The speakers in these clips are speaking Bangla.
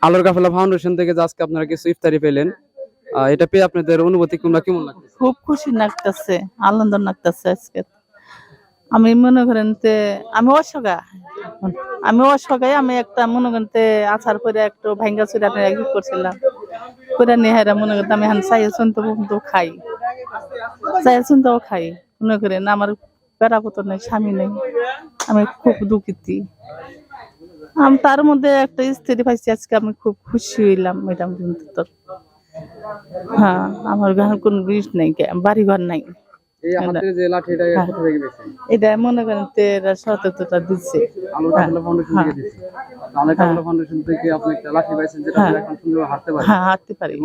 আলোর কাফেলা ফাউন্ডেশন থেকে যে আজকে আপনারা কিছু ইফতারি পেলেন, এটা পেয়ে আপনাদের অনুভূতি কেমন লাগছে? খুব খুশি লাগতেছে, আনন্দ লাগতেছে আজকে। আমি মনে করেন আমি একটা মনে করেন আচার করে একটু ভাঙ্গা চুরি করছিলাম করে নেহারা মনে করেন আমি এখন চাই শুনতে খাই মনে করেন আমার বেড়াপত্র নেই, স্বামী নেই, আমি খুব দুঃখিত। আমি তার মধ্যে একটা স্ত্রী পাইছি, আজকে আমি খুব খুশি হইলাম। ম্যাডাম কিন্তু হ্যাঁ, আমার ঘর কোন জিনিস নেই, বাড়ি ঘর নাই। এটা মনে করেন সততা দিচ্ছে হাঁটতে পারি।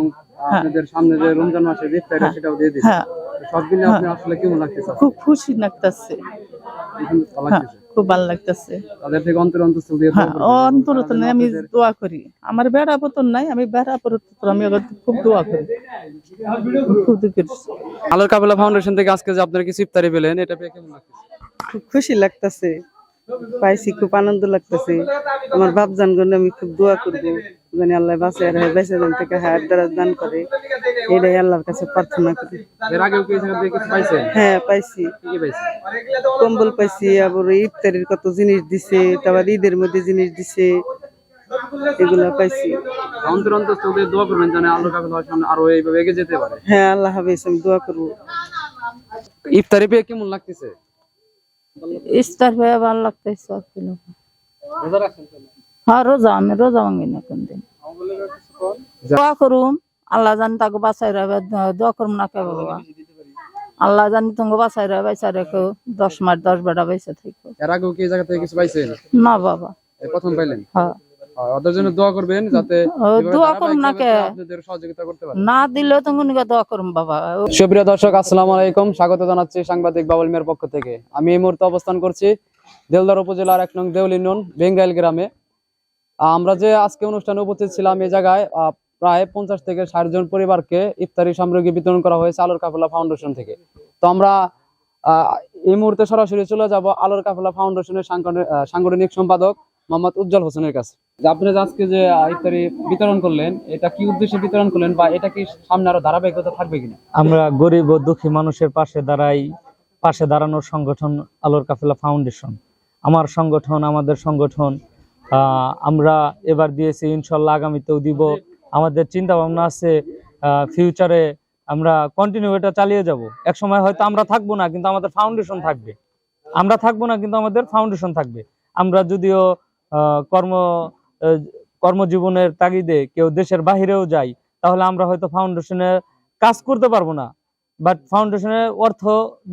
খুব খুশি লাগতেছে, খুব ভালো লাগতেছে। অন্তরতনে আমি দোয়া করি, আমার বেড়া পতন নাই, আমি বেড়া পতন আমি খুব দোয়া করি। আলোর কাফেলা ফাউন্ডেশন থেকে আজকে যে আপনারা কিছু ইফতারি পেলেন, এটা পেয়ে কেমন লাগছে? খুব খুশি লাগতেছে, পাইছি, খুব আনন্দ লাগতেছে। আমার বাপজান গনে আমি খুব দোয়া করবো, জানি আল্লাহ বাঁচায় রাখে, বেঁচে যান থেকে হায়াত দ্বারা দান করে, এটাই আল্লাহর কাছে প্রার্থনা করি। এর আগেও কি এখান থেকে কিছু পাইছেন? হ্যাঁ পাইছি, কি পাইছেন? কম্বল পাইছি, আবার ইফতারির কত জিনিস দিছে, তারপর ঈদের মধ্যে জিনিস দিছে, এগুলা পাইছি। দোয়া করবেন যেন আলোর কাফেলা সামনে আরো এইভাবে এগিয়ে যেতে পারে। হ্যাঁ আল্লাহ হাফেজ, আমি দোয়া করবো। ইফতারি পেয়ে কেমন লাগতেছে? ইফতার পেয়ে ভালো লাগতেছে। রোজা রাখছেন? হ্যাঁ রোজা, আমি রোজা ভাঙি না কোনদিন। দোয়া করুম আল্লাহ জানি তাকে বাঁচাই রাখবে, দোয়া করুম না কে বাবা, আল্লাহ জানি তোমাকে বাঁচাই রাখবে, বাঁচাই রেখো 10 মাস 10 বেটা বেঁচে থাকো। এর আগেও কি এই জায়গা থেকে কিছু পাইছেন? না বাবা, এই প্রথম পাইলেন? হ্যাঁ। ওদের জন্য দোয়া করবেন যাতে দোয়া করুম না কে আপনাদের সহযোগিতা করতে পারে, না দিলেও তুমি দোয়া করুম বাবা। সুপ্রিয় দর্শক, আসসালামু আলাইকুম, স্বাগত জানাচ্ছি সাংবাদিক বাবুল মিয়ার পক্ষ থেকে। আমি এই মুহূর্তে অবস্থান করছি দেলদার উপজেলার 1 নং দেউল ইউনিয়ন বেঙ্গাইল গ্রামে। আমরা যে আজকে অনুষ্ঠানে উপস্থিত ছিলাম, এই জায়গায় প্রায় 50 থেকে 60 জন পরিবারকে ইফতারি সামগ্রী বিতরণ করা হয়েছে আলোর কাফেলা ফাউন্ডেশন থেকে। তো আমরা এই মুহূর্তে সরাসরি চলে যাব আলোর কাফেলা ফাউন্ডেশনের সাংগঠনিক সম্পাদক মোহাম্মদ উজ্জ্বল হোসেনের কাছে। আপনি আজকে যে ইফতারি বিতরণ করলেন, এটা কি উদ্দেশ্যে বিতরণ করলেন বা এটা কি সামনে আরো ধারাবাহিকতা থাকবে কিনা? আমরা গরিব ও দুঃখী মানুষের পাশে দাঁড়ানোর সংগঠন আলোর কাফেলা ফাউন্ডেশন। আমাদের সংগঠন আমরা এবার দিয়েছি, ইনশাল্লাহ আগামীতেও দিব। আমাদের চিন্তা ভাবনা আছে ফিউচারে আমরা কন্টিনিউ এটা চালিয়ে যাব। এক সময় হয়তো আমরা থাকবো না, কিন্তু আমাদের ফাউন্ডেশন থাকবে। আমরা যদিও কর্মজীবনের তাগিদে কেউ দেশের বাহিরেও যাই, তাহলে আমরা হয়তো ফাউন্ডেশনে কাজ করতে পারবো না, বাট ফাউন্ডেশনের অর্থ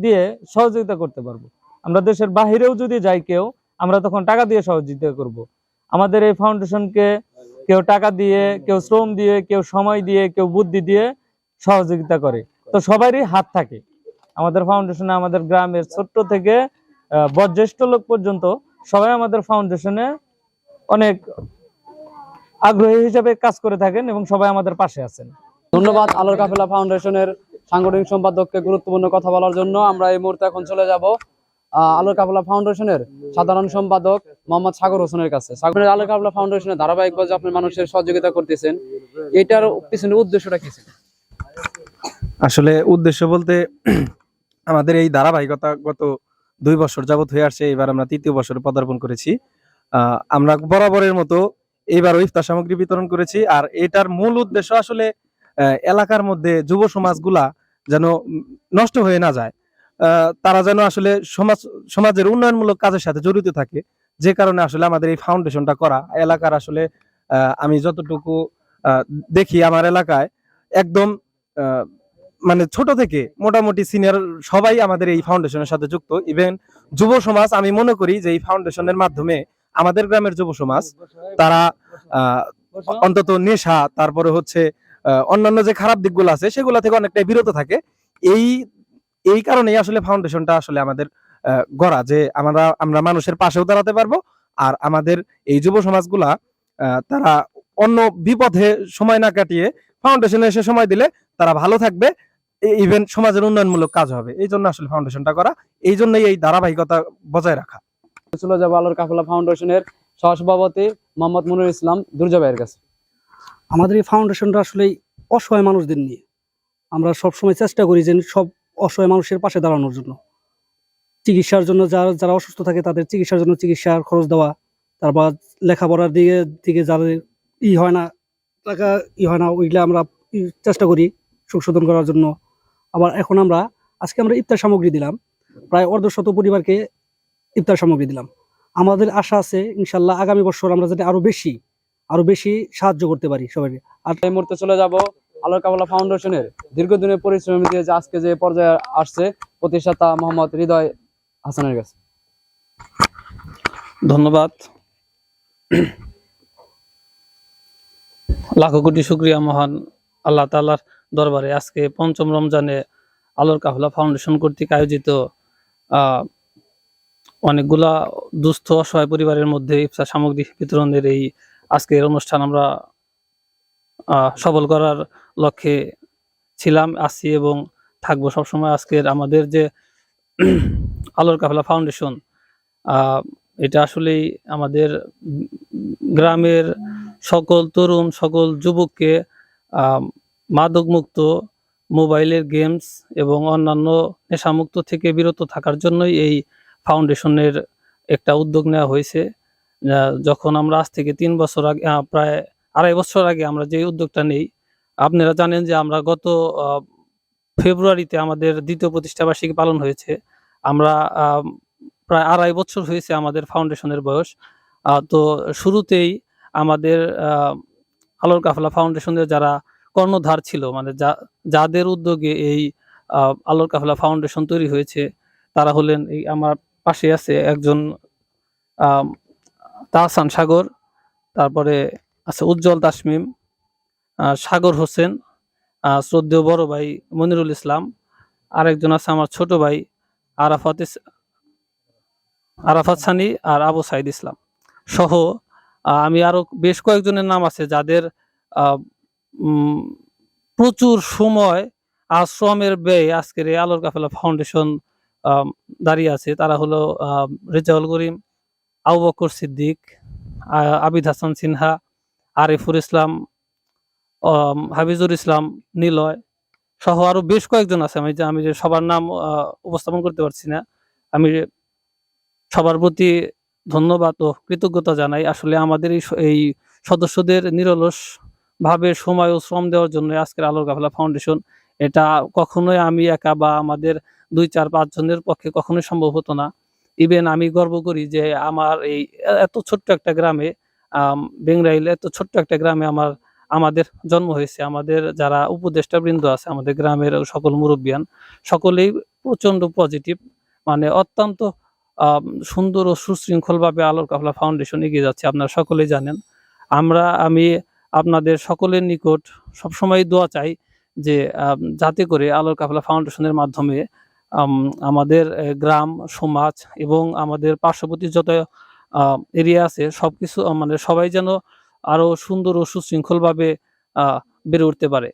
দিয়ে সহযোগিতা করতে পারবো। আমরা দেশের বাহিরেও যদি যাই কেউ, আমরা তখন টাকা দিয়ে সহযোগিতা করব। আমাদের এই ফাউন্ডেশনকে কেউ টাকা দিয়ে, কেউ শ্রম দিয়ে, কেউ সময় দিয়ে, কেউ বুদ্ধি দিয়ে সহযোগিতা করে। তো সবারই হাত থাকে আমাদের ফাউন্ডেশনে। আমাদের গ্রামের ছোট্ট থেকে বয়োজ্যেষ্ঠ লোক পর্যন্ত সবাই আমাদের ফাউন্ডেশনে অনেক আগ্রহী হিসেবে কাজ করে থাকেন এবং সবাই আমাদের পাশে আছেন। ধন্যবাদ আলোর কাফেলা ফাউন্ডেশনের সাংগঠনিক সম্পাদককে গুরুত্বপূর্ণ কথা বলার জন্য। আমরা এই মুহূর্তে এখন চলে যাব আলোর কাফেলা ফাউন্ডেশনের সাধারণ সম্পাদক মোহাম্মদ সাগর হোসেনের কাছে। আলোর কাফেলা ফাউন্ডেশনের ধারাবাহিকভাবে আপনি মানুষের সহযোগিতা করতেছেন, এটার পিছনে উদ্দেশ্যটা কি ছিল? আসলে উদ্দেশ্য বলতে আমাদের এই ধারাবাহিকতা গত 2 বছর যাবত হয়ে আসছে। এবার আমরা 3য় বছরে পদার্পণ করেছি। আমরা বরাবরের মতো এইবারও ইফতার সামগ্রী বিতরণ করেছি। আর এটার মূল উদ্দেশ্য আসলে এলাকার মধ্যে যুব সমাজগুলা যেন নষ্ট হয়ে না যায়, তারা যেন আসলে সমাজের উন্নয়নমূলক কাজের সাথে জড়িত থাকে। যে কারণে আসলে আমাদের এই ফাউন্ডেশনটা করা। এলাকার আসলে আমি যতটুকু দেখি, আমার এলাকায় একদম মানে ছোট থেকে মোটামুটি সিনিয়র সবাই আমাদের এই ফাউন্ডেশনের সাথে যুক্ত। ইভেন যুব সমাজ, আমি মনে করি যে এই ফাউন্ডেশনের মাধ্যমে আমাদের গ্রামের যুব সমাজ তারা অন্তত নেশা, তারপরে হচ্ছে অন্যান্য যে খারাপ দিকগুলো আছে সেগুলো থেকে অনেকটাই বিরত থাকে। এই কারণেই আসলে ফাউন্ডেশনটা আসলে আমাদের গড়া, যে আমরা মানুষের পাশেও দাঁড়াতে পারবো। আর আমাদের এই যুব সমাজগুলা তারা অন্য বিপদে সময় না কাটিয়ে ফাউন্ডেশনে এসে সময় দিলে তারা ভালো থাকবে, ইভেন সমাজের উন্নয়নমূলক কাজ হবে। এই জন্য আসলে ফাউন্ডেশনটা করা, এই জন্যই এই ধারাবাহিকতা বজায় রাখা। চলে যাবো আলোর কাফেলা ফাউন্ডেশনের সহসভাপতি মোহাম্মদ মুনুর ইসলাম দুর্জা ভাইয়ের কাছে। আমাদের এই ফাউন্ডেশনটা আসলে অসহায় মানুষদের নিয়ে। আমরা সবসময় চেষ্টা করি যে সব অসহায় মানুষের পাশে দাঁড়ানোর জন্য, চিকিৎসার জন্য যারা যারা অসুস্থ থাকে তাদের চিকিৎসার জন্য চিকিৎসার খরচ দেওয়া, তারপর লেখাপড়ার দিকে যাদের হয় না, টাকা হয় না, ওইগুলো আমরা চেষ্টা করি সংশোধন করার জন্য। আবার এখন আজকে আমরা ইফতার সামগ্রী দিলাম, প্রায় অর্ধশত পরিবারকে ইফতার সামগ্রী দিলাম। আমাদের আশা আছে ইনশাল্লাহ আগামী বছর আমরা যাতে আরো বেশি সাহায্য করতে পারি সবাইকে। আর এই মুহূর্তে চলে যাব আলোর কাফেলা ফাউন্ডেশনের দীর্ঘদিনের পরিশ্রম দিয়ে যে আজকে যে পর্যায়ে আসছে প্রতিষ্ঠাতা মোহাম্মদ হৃদয় হাসানের কাছে। ধন্যবাদ। লাখো কোটি শুকরিয়া মহান আল্লাহ তাআলার দরবারে। আজকে পঞ্চম রমজানে আলোর কাফেলা ফাউন্ডেশন কর্তৃক আয়োজিত অনেকগুলা দুস্থ অসহায় পরিবারের মধ্যে ইফতার সামগ্রী বিতরণের এই আজকের অনুষ্ঠান আমরা সফল করার লক্ষ্যে ছিলাম, আছি এবং থাকবো সবসময়। আজকের আমাদের যে আলোর কাফেলা ফাউন্ডেশন, এটা আসলেই আমাদের গ্রামের সকল তরুণ, সকল যুবককে মাদকমুক্ত, মোবাইলের গেমস এবং অন্যান্য নেশামুক্ত থেকে বিরত থাকার জন্যই এই ফাউন্ডেশনের একটা উদ্যোগ নেওয়া হয়েছে। যখন আমরা আজ থেকে 3 বছর আগে, প্রায় 2.5 বছর আগে আমরা যে উদ্যোগটা নেই, আপনারা জানেন যে আমরা গত ফেব্রুয়ারিতে আমাদের 2য় প্রতিষ্ঠাবার্ষিকী পালন হয়েছে। আমরা প্রায় 2.5 বছর হয়েছে আমাদের ফাউন্ডেশনের বয়স। তো শুরুতেই আমাদের আলোর কাফেলা ফাউন্ডেশনের যারা কর্ণধার ছিল, মানে যাদের উদ্যোগে এই আলোর কাফেলা ফাউন্ডেশন তৈরি হয়েছে, তারা হলেন এই আমার পাশে আছে একজন তাহসান সাগর, তারপরে আছে উজ্জ্বল তাসমিম, সাগর হোসেন, শ্রদ্ধেয় বড় ভাই মনিরুল ইসলাম, আরেকজন আছে আমার ছোট ভাই আরাফাত সানি আর আবু সাইদ ইসলাম সহ আমি আরো বেশ কয়েকজনের নাম আছে যাদের প্রচুর সময় আশ্রমের ব্যয় আজকের এই আলোর কাফেলা ফাউন্ডেশন দাঁড়িয়ে আছে। তারা হলো রেজাউল করিম, আবু বকর সিদ্দিক, আবিদ হাসান সিনহা, আরিফুর ইসলাম, হাফিজুর ইসলাম নিলয় সহ আরো বেশ কয়েকজন আছে। আমি যে সবার নাম উপস্থাপন করতে পারছি না। আমি সবার প্রতি ধন্যবাদ ও কৃতজ্ঞতা জানাই। আসলে আমাদের এই সদস্যদের নিরলস ভাবে সময় ও শ্রম দেওয়ার জন্য আজকের আলোর কাফেলা ফাউন্ডেশন, এটা কখনোই আমি একা বা আমাদের 2-4-5 জনের পক্ষে কখনোই সম্ভব হতো না। ইভেন আমি গর্ব করি যে আমার এই এত ছোট্ট একটা গ্রামে, বেংরাইল এত ছোট্ট একটা গ্রামে আমাদের জন্ম হয়েছে। আমাদের যারা উপদেষ্টা বৃন্দ আছে, আমাদের গ্রামের সকল মুরব্বিয়ান, সকলেই প্রচন্ড পজিটিভ, মানে অত্যন্ত সুন্দর ও সুশৃঙ্খল ভাবে আলোর কাফেলা ফাউন্ডেশন এগিয়ে যাচ্ছে। আপনারা সকলেই জানেন। আমি আপনাদের সকলের নিকট সবসময় দোয়া চাই যে যাতে করে আলোর কাফেলা ফাউন্ডেশনের মাধ্যমে আমাদের গ্রাম, সমাজ এবং আমাদের পার্শ্ববর্তী যত এরিয়া আছে সবকিছু, মানে সবাই যেন আরো সুন্দর ও সুশৃঙ্খল ভাবে বেড়ে উঠতে পারে।